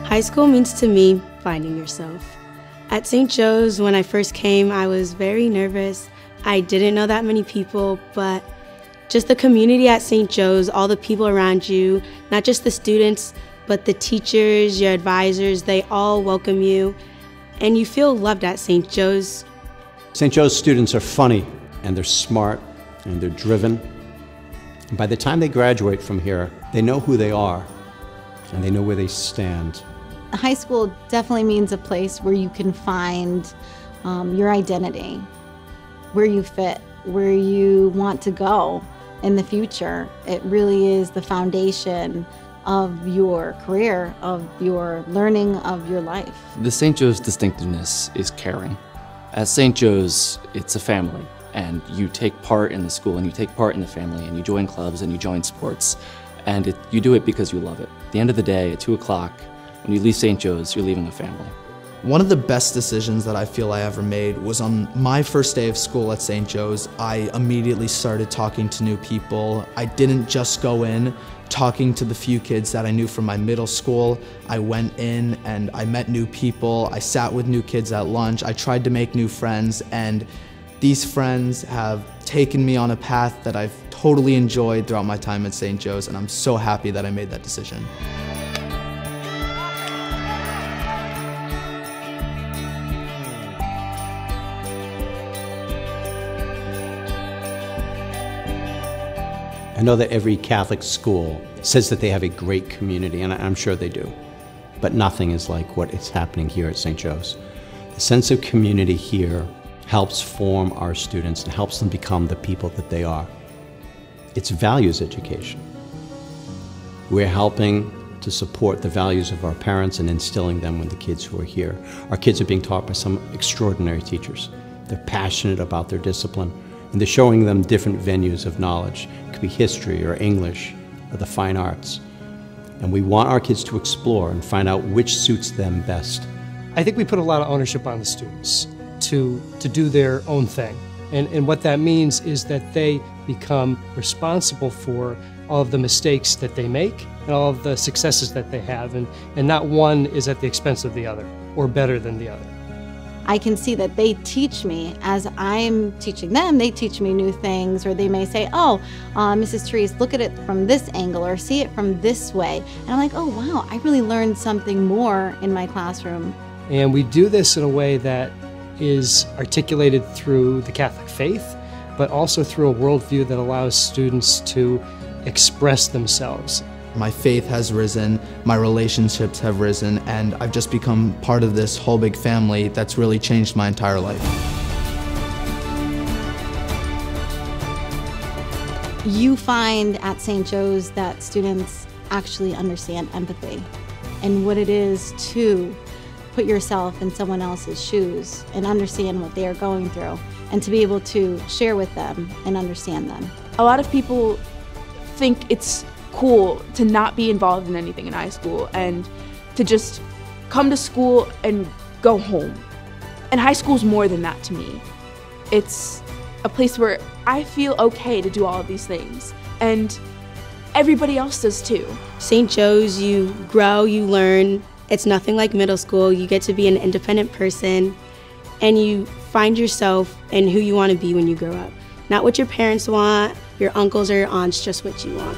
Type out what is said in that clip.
High school means to me finding yourself. At St. Joe's, when I first came, I was very nervous. I didn't know that many people, but just the community at St. Joe's, all the people around you, not just the students, but the teachers, your advisors, they all welcome you, and you feel loved at St. Joe's. St. Joe's students are funny, and they're smart, and they're driven. And by the time they graduate from here, they know who they are, and they know where they stand. High school definitely means a place where you can find your identity, where you fit, where you want to go in the future. It really is the foundation of your career, of your learning, of your life. The St. Joe's distinctiveness is caring. At St. Joe's, it's a family, and you take part in the school, and you take part in the family, and you join clubs, and you join sports, and you do it because you love it. At the end of the day, at 2 o'clock, when you leave St. Joe's, you're leaving a family. One of the best decisions that I feel I ever made was on my first day of school at St. Joe's. I immediately started talking to new people. I didn't just go in talking to the few kids that I knew from my middle school. I went in and I met new people. I sat with new kids at lunch. I tried to make new friends, and these friends have taken me on a path that I've totally enjoyed throughout my time at St. Joe's, and I'm so happy that I made that decision. I know that every Catholic school says that they have a great community, and I'm sure they do. But nothing is like what is happening here at St. Joe's. The sense of community here helps form our students and helps them become the people that they are. It's values education. We're helping to support the values of our parents and instilling them in the kids who are here. Our kids are being taught by some extraordinary teachers. They're passionate about their discipline, and they're showing them different venues of knowledge. It could be history or English or the fine arts. And we want our kids to explore and find out which suits them best. I think we put a lot of ownership on the students to do their own thing. And what that means is that they become responsible for all of the mistakes that they make and all of the successes that they have. And not one is at the expense of the other or better than the other. I can see that they teach me as I'm teaching them. They teach me new things, or they may say, oh, Mrs. Terese, look at it from this angle or see it from this way. And I'm like, oh, wow, I really learned something more in my classroom. And we do this in a way that is articulated through the Catholic faith, but also through a worldview that allows students to express themselves. My faith has risen, my relationships have risen, and I've just become part of this whole big family that's really changed my entire life. You find at St. Joe's that students actually understand empathy and what it is to put yourself in someone else's shoes and understand what they are going through, and to be able to share with them and understand them. A lot of people think it's cool to not be involved in anything in high school and to just come to school and go home. And high school's more than that to me. It's a place where I feel okay to do all of these things, and everybody else does too. St. Joe's, you grow, you learn. It's nothing like middle school. You get to be an independent person, and you find yourself and who you want to be when you grow up. Not what your parents want, your uncles or your aunts, just what you want.